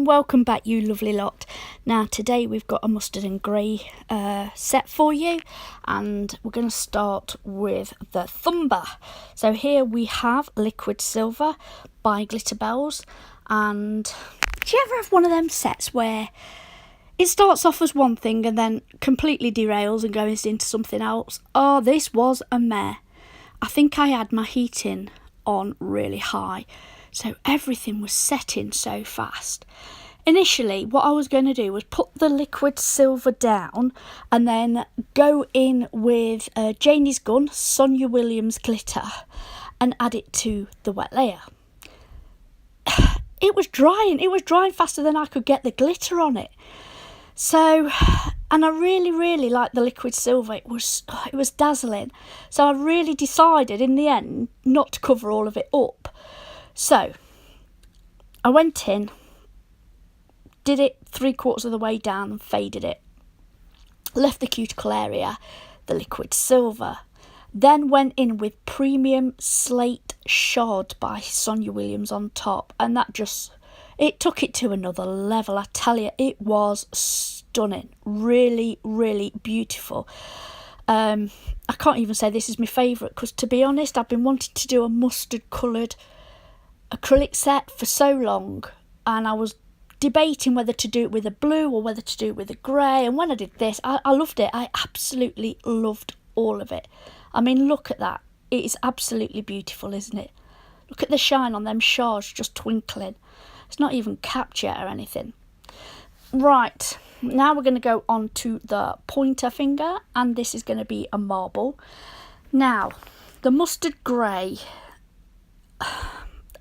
and welcome back, you lovely lot. Now today we've got a mustard and grey set for you, and we're going to start with the Thumber. So here we have Liquid Silver by Glitterbels. And do you ever have one of them sets where it starts off as one thing and then completely derails and goes into something else? Oh, this was a mare. I think I had my heating on really high, so everything was setting so fast. Initially, what I was going to do was put the liquid silver down and then go in with Janies gun, Sonia Williams glitter, and add it to the wet layer. It was drying faster than I could get the glitter on it. So, and I really liked the liquid silver. It was dazzling. So I really decided in the end not to cover all of it up. So I went in, did it 3/4 of the way down and faded it. Left the cuticle area, the liquid silver. Then went in with Premium Slate Shards by Sonia Williams on top, and that just, it took it to another level. I tell you, it was stunning. Really beautiful. I can't even say this is my favourite, because to be honest, I've been wanting to do a mustard coloured acrylic set for so long, and I was debating whether to do it with a blue or whether to do it with a grey. And when I did this, I loved it. I absolutely loved all of it. I mean, look at that. It is absolutely beautiful, isn't it? Look at the shine on them shards just twinkling. It's not even capped yet or anything. Right, now we're going to go on to the pointer finger, and this is going to be a marble. Now, the mustard grey,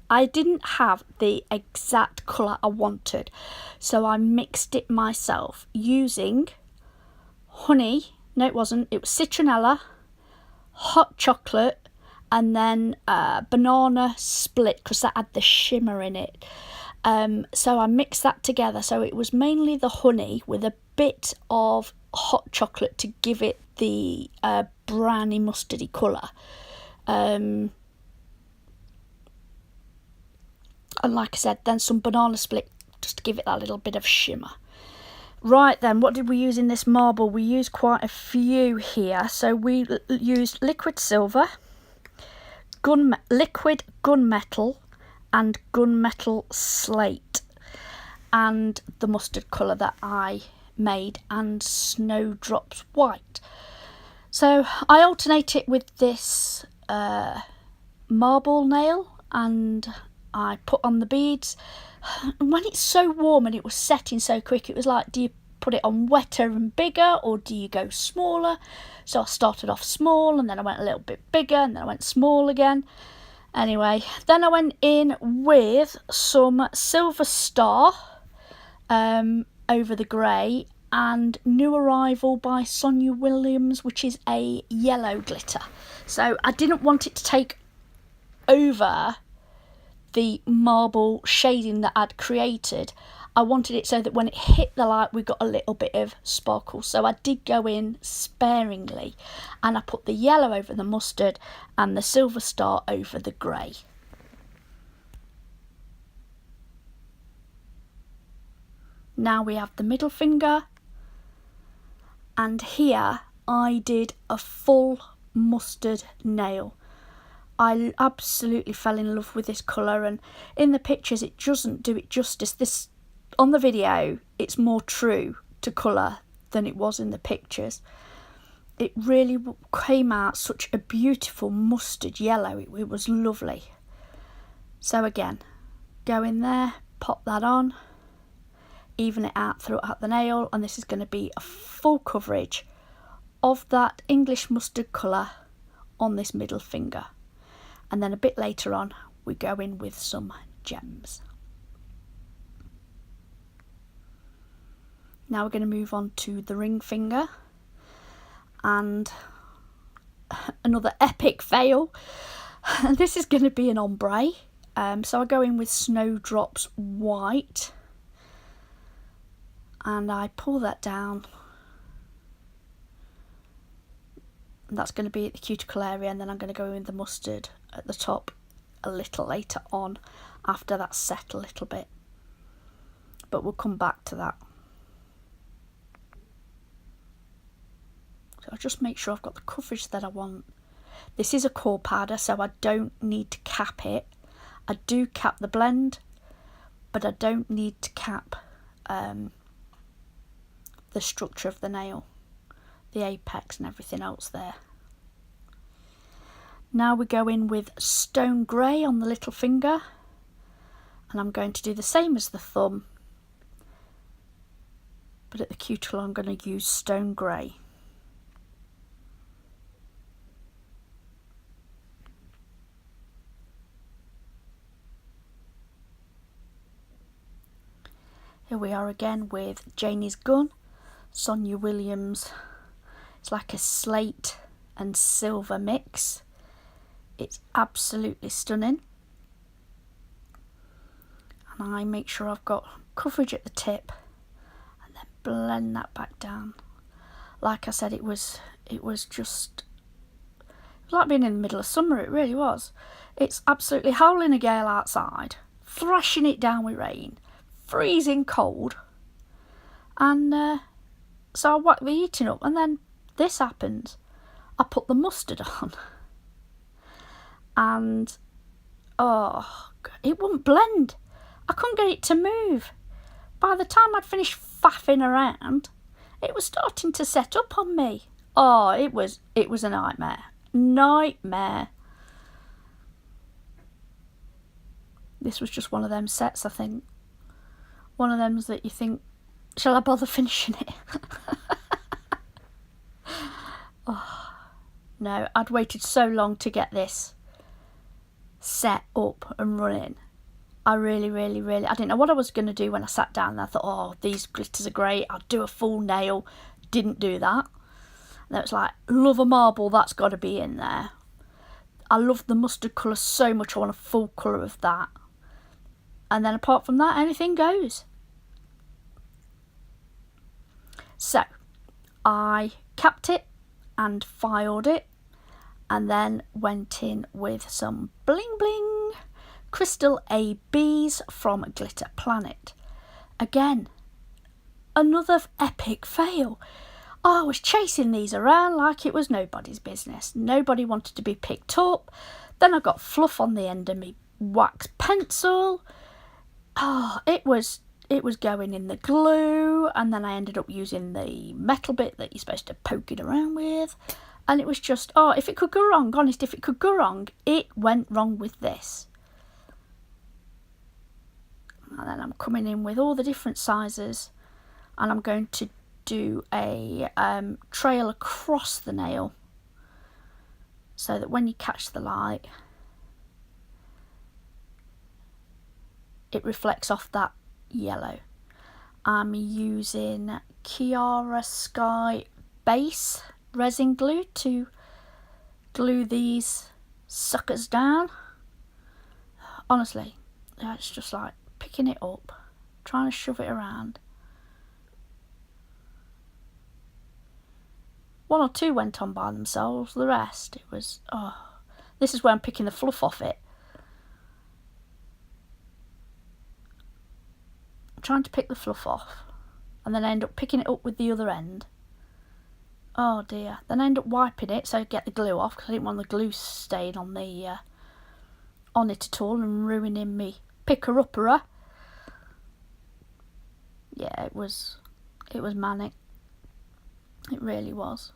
I didn't have the exact colour I wanted, so I mixed it myself using honey. No, it wasn't. It was citronella, hot chocolate, and then banana split, because that had the shimmer in it. So I mixed that together. So it was mainly the honey with a bit of hot chocolate to give it the browny mustardy colour. And like I said, then some banana split just to give it that little bit of shimmer. Right then, what did we use in this marble? We used quite a few here. So we used liquid silver, liquid gunmetal, and Gunmetal Slate, and the mustard colour that I made, and Snowdrops White. So I alternate it with this marble nail, and I put on the beads. And when it's so warm and it was setting so quick, it was like, do you put it on wetter and bigger, or do you go smaller? So I started off small, and then I went a little bit bigger, and then I went small again. Anyway, then I went in with some Silver Star over the grey, and New Arrival by Sonia Williams, which is a yellow glitter. So I didn't want it to take over the marble shading that I'd created. I wanted it so that when it hit the light, we got a little bit of sparkle. So I did go in sparingly, and I put the yellow over the mustard and the Silver Star over the grey. Now we have the middle finger, and here I did a full mustard nail. I absolutely fell in love with this colour, and in the pictures it doesn't do it justice. This, on the video, it's more true to colour than it was in the pictures. It really came out such a beautiful mustard yellow. It was lovely. So again, go in there, pop that on, even it out throughout the nail, and this is going to be a full coverage of that English mustard colour on this middle finger. And then a bit later on, we go in with some gems. Now we're going to move on to the ring finger, and another epic fail. This is going to be an ombre. So I go in with Snowdrops White, and I pull that down. And that's going to be at the cuticle area, and then I'm going to go in with the mustard at the top a little later on, after that's set a little bit. but we'll come back to that. So I'll just make sure I've got the coverage that I want. This is a core powder, so I don't need to cap it. I do cap the blend, but I don't need to cap the structure of the nail, the apex and everything else there. Now we go in with stone grey on the little finger, and I'm going to do the same as the thumb, but at the cuticle I'm going to use stone grey. Here we are again with Janies gun, Sonia Williams. It's like a slate and silver mix. It's absolutely stunning. And I make sure I've got coverage at the tip and then blend that back down. Like I said, it was like being in the middle of summer, it really was. It's absolutely howling a gale outside, thrashing it down with rain, freezing cold, and so I whack the heating up, and then this happens. I put the mustard on, and it wouldn't blend. I couldn't get it to move. By the time I'd finished faffing around, it was starting to set up on me. Oh, it was a nightmare. This was just one of them sets, I think. One of them that you think, shall I bother finishing it? Oh, no, I'd waited so long to get this set up and running. I really, I didn't know what I was going to do when I sat down, and I thought, oh, these glitters are great, I'll do a full nail. Didn't do that. And it was like, love a marble, that's got to be in there. I love the mustard colour so much, I want a full colour of that. And then apart from that, anything goes. So, I capped it and filed it, and then went in with some bling bling crystal ABs from Glitter Planet. Again, another epic fail. I was chasing these around like it was nobody's business. Nobody wanted to be picked up. Then I got fluff on the end of me wax pencil. Oh, it was going in the glue, and then I ended up using the metal bit that you're supposed to poke it around with, and it was just, oh, if it could go wrong, honest, if it could go wrong, it went wrong with this. And then I'm coming in with all the different sizes, and I'm going to do a trail across the nail so that when you catch the light, it reflects off that yellow. I'm using Kiara Sky base resin glue to glue these suckers down. Honestly, it's just like picking it up, trying to shove it around. One or two went on by themselves, the rest, it was, oh, this is where I'm picking the fluff off it. Trying to pick the fluff off, and then I end up picking it up with the other end. Oh dear. Then I end up wiping it so I get the glue off, because I didn't want the glue staying on the on it at all and ruining me picker-upper. Yeah, it was manic. It really was.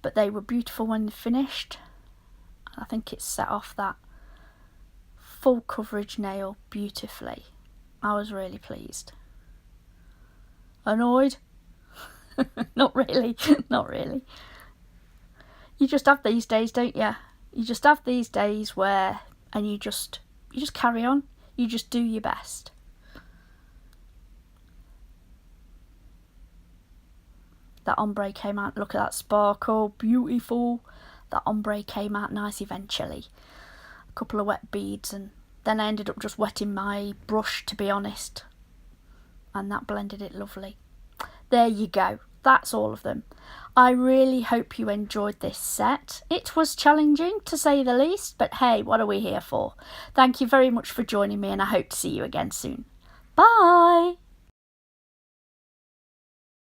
But they were beautiful when they finished. I think it set off that full coverage nail beautifully. I was really pleased. Annoyed? Not really, not really. You just have these days, don't you? You just have these days where, and you just carry on. You just do your best. That ombre came out, look at that sparkle, beautiful. That ombre came out nice eventually. A couple of wet beads, and then I ended up just wetting my brush, to be honest. And that blended it lovely. There you go. That's all of them. I really hope you enjoyed this set. It was challenging, to say the least, but hey, what are we here for? Thank you very much for joining me, and I hope to see you again soon. Bye!